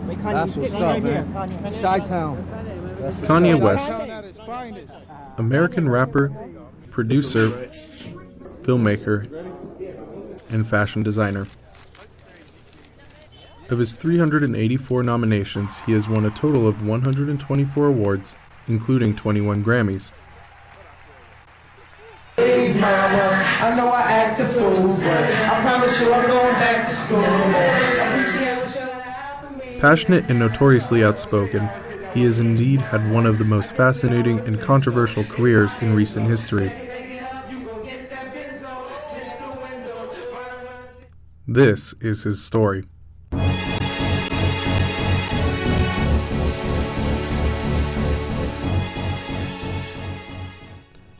That's what's up, man. Chi-Town. Kanye West, American rapper, producer, filmmaker, and fashion designer. Of his 384 nominations, he has won a total of 124 awards, including 21 Grammys. Hey mama, I know I act a fool, but I promise you I'm going back to school. Passionate and notoriously outspoken, he has indeed had one of the most fascinating and controversial careers in recent history. This is his story.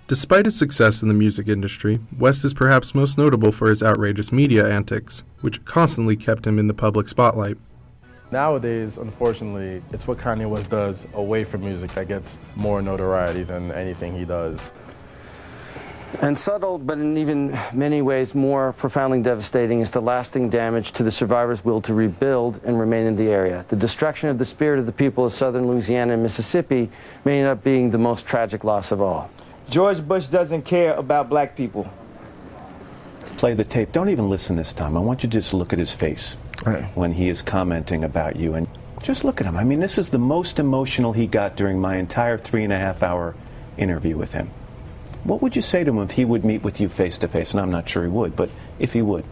Despite his success in the music industry, West is perhaps most notable for his outrageous media antics, which constantly kept him in the public spotlight. Nowadays, unfortunately, it's what Kanye West does away from music that gets more notoriety than anything he does. And subtle, but in even many ways more profoundly devastating, is the lasting damage to the survivors' will to rebuild and remain in the area. The destruction of the spirit of the people of southern Louisiana and Mississippi may end up being the most tragic loss of all. George Bush doesn't care about black people. Play the tape. Don't even listen this time. I want you to just look at his face when he is commenting about you. And just look at him. I mean, this is the most emotional he got during my entire 3.5-hour interview with him. What would you say to him if he would meet with you face to face? And I'm not sure he would, but if he would.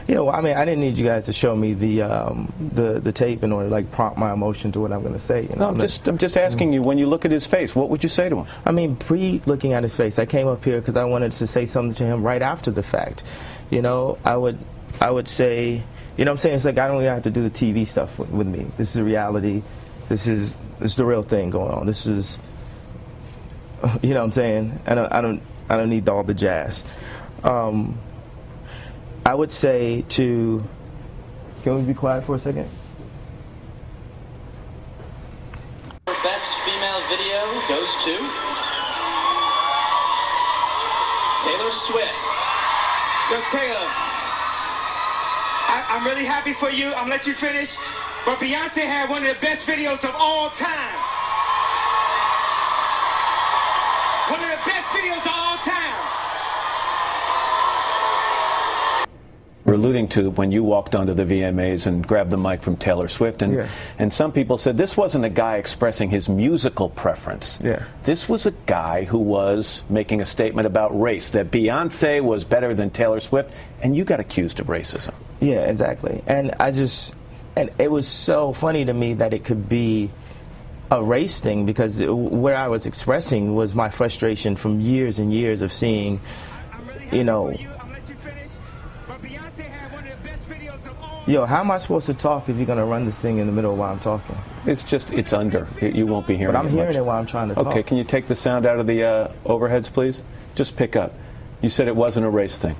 Yeah, well, I mean, I didn't need you guys to show me the tape in order to like prompt my emotion to what I'm going to say. You know? No, I'm just asking you, when you look at his face, what would you say to him? I mean, pre-looking at his face, I came up here because I wanted to say something to him right after the fact. You know, I would say, you know what I'm saying? It's like I don't even have to do the TV stuff with me. This is reality. This is the real thing going on. This is, you know what I'm saying? I don't need all the jazz. I would say to, can we be quiet for a second? Best female video goes to Taylor Swift. Yo, Taylor, I'm really happy for you. I'm gonna let you finish. But Beyonce had one of the best videos of all time. One of the best videos of all time. We're alluding to when you walked onto the VMAs and grabbed the mic from Taylor Swift, and some people said this wasn't a guy expressing his musical preference. Yeah. This was a guy who was making a statement about race, that Beyonce was better than Taylor Swift, and you got accused of racism. Yeah, exactly. And it was so funny to me that it could be a race thing, because where I was expressing was my frustration from years and years of seeing, you know, yo, how am I supposed to talk if you're going to run this thing in the middle while I'm talking? It's under. You won't be hearing it. But I'm hearing it while I'm trying to talk. Okay, can you take the sound out of the overheads, please? Just pick up. You said it wasn't a race thing.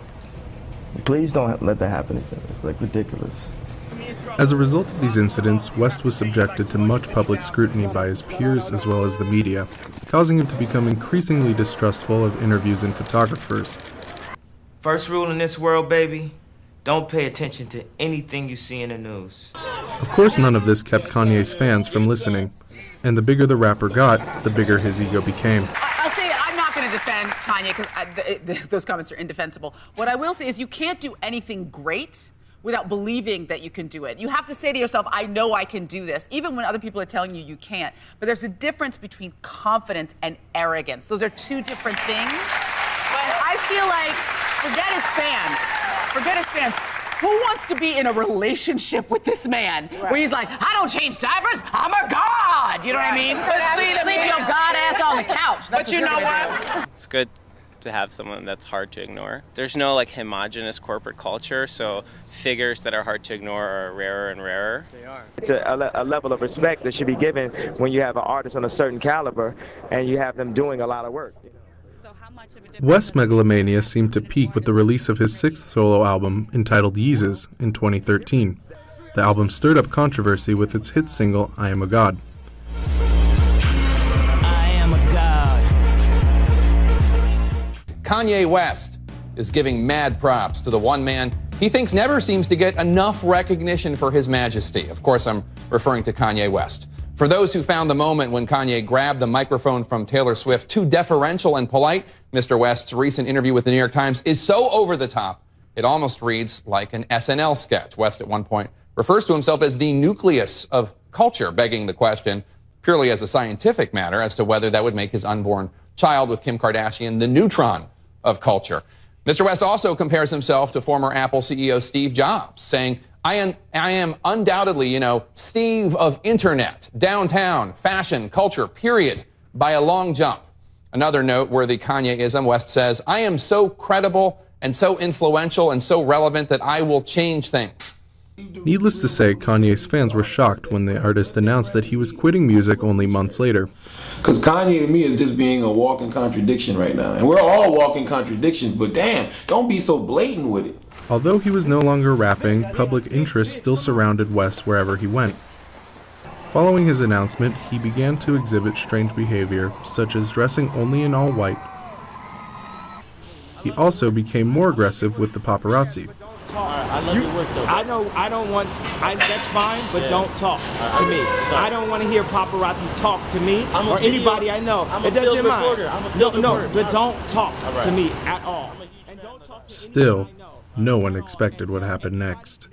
Please don't let that happen again. It's like ridiculous. As a result of these incidents, West was subjected to much public scrutiny by his peers as well as the media, causing him to become increasingly distrustful of interviews and photographers. First rule in this world, baby, don't pay attention to anything you see in the news. Of course, none of this kept Kanye's fans from listening, and the bigger the rapper got, the bigger his ego became. I'll say I'm not going to defend Kanye because those comments are indefensible. What I will say is you can't do anything great without believing that you can do it. You have to say to yourself, I know I can do this, even when other people are telling you you can't. But there's a difference between confidence and arrogance. Those are two different things. But I feel like, forget his fans. Who wants to be in a relationship with this man where he's like, I don't change diapers, I'm a god, you know what I mean? Sleep your god ass on the couch. That's But you know what? It's good to have someone that's hard to ignore. There's no like homogenous corporate culture, so figures that are hard to ignore are rarer and rarer. They are. It's a level of respect that should be given when you have an artist on a certain caliber and you have them doing a lot of work. West's megalomania seemed to peak with the release of his sixth solo album, entitled Yeezus, in 2013. The album stirred up controversy with its hit single, I Am a God. I am a god. Kanye West is giving mad props to the one man he thinks never seems to get enough recognition for his majesty. Of course, I'm referring to Kanye West. For those who found the moment when Kanye grabbed the microphone from Taylor Swift too deferential and polite, Mr. West's recent interview with the New York Times is so over the top, it almost reads like an SNL sketch. West at one point refers to himself as the nucleus of culture, begging the question, purely as a scientific matter, as to whether that would make his unborn child with Kim Kardashian the neutron of culture. Mr. West also compares himself to former Apple CEO Steve Jobs, saying, I am undoubtedly, Steve of internet, downtown, fashion, culture, period, by a long jump. Another noteworthy Kanye-ism, West says, I am so credible and so influential and so relevant that I will change things. Needless to say, Kanye's fans were shocked when the artist announced that he was quitting music only months later. Because Kanye to me is just being a walking contradiction right now. And we're all walking contradictions, but damn, don't be so blatant with it. Although he was no longer rapping, public interest still surrounded West wherever he went. Following his announcement, he began to exhibit strange behavior, such as dressing only in all white. He also became more aggressive with the paparazzi. I love your work, though. I don't want, that's fine, but don't talk to me. I don't want to hear paparazzi talk to me or anybody I know. It doesn't matter. No, but don't talk to me at all. Still, no one expected what happened next.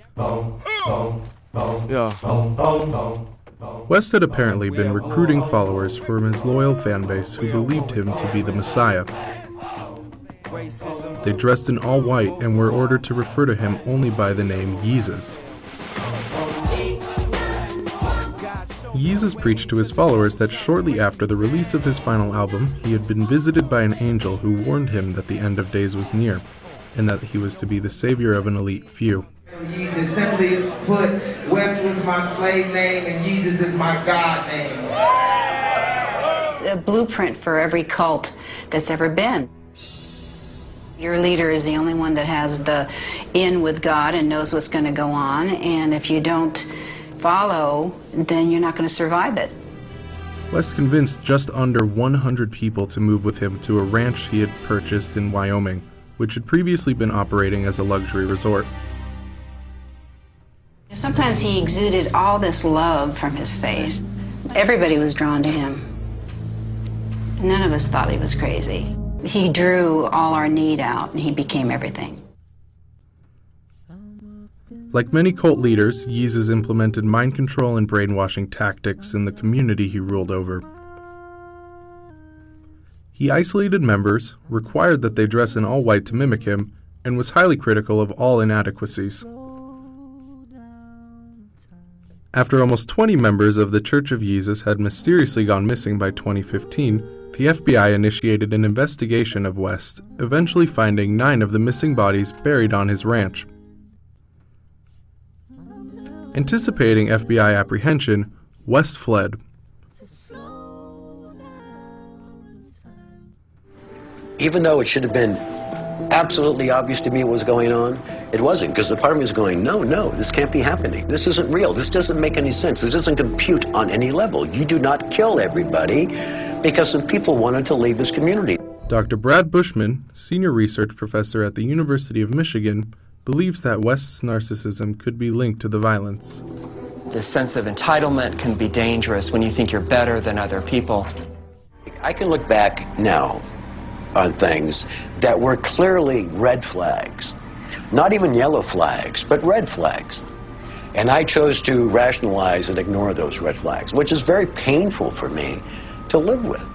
West had apparently been recruiting followers from his loyal fan base who believed him to be the Messiah. They dressed in all white and were ordered to refer to him only by the name Yeezus. Yeezus preached to his followers that shortly after the release of his final album, he had been visited by an angel who warned him that the end of days was near, and that he was to be the savior of an elite few. Yeezus simply put, West was my slave name and Yeezus is my God name. It's a blueprint for every cult that's ever been. Your leader is the only one that has the in with God and knows what's going to go on, and if you don't follow, then you're not going to survive it. West convinced just under 100 people to move with him to a ranch he had purchased in Wyoming, which had previously been operating as a luxury resort. Sometimes he exuded all this love from his face. Everybody was drawn to him. None of us thought he was crazy. He drew all our need out, and he became everything. Like many cult leaders, Yeezus implemented mind control and brainwashing tactics in the community he ruled over. He isolated members, required that they dress in all white to mimic him, and was highly critical of all inadequacies. After almost 20 members of the Church of Yeezus had mysteriously gone missing by 2015, the FBI initiated an investigation of West, eventually finding 9 of the missing bodies buried on his ranch. Anticipating FBI apprehension, West fled. Even though it should have been absolutely obvious to me what was going on, it wasn't, because the part of me was going, no, this can't be happening. This isn't real. This doesn't make any sense. This doesn't compute on any level. You do not kill everybody because some people wanted to leave this community. Dr. Brad Bushman, senior research professor at the University of Michigan, believes that West's narcissism could be linked to the violence. The sense of entitlement can be dangerous when you think you're better than other people. I can look back now on things that were clearly red flags. Not even yellow flags, but red flags. And I chose to rationalize and ignore those red flags, which is very painful for me to live with.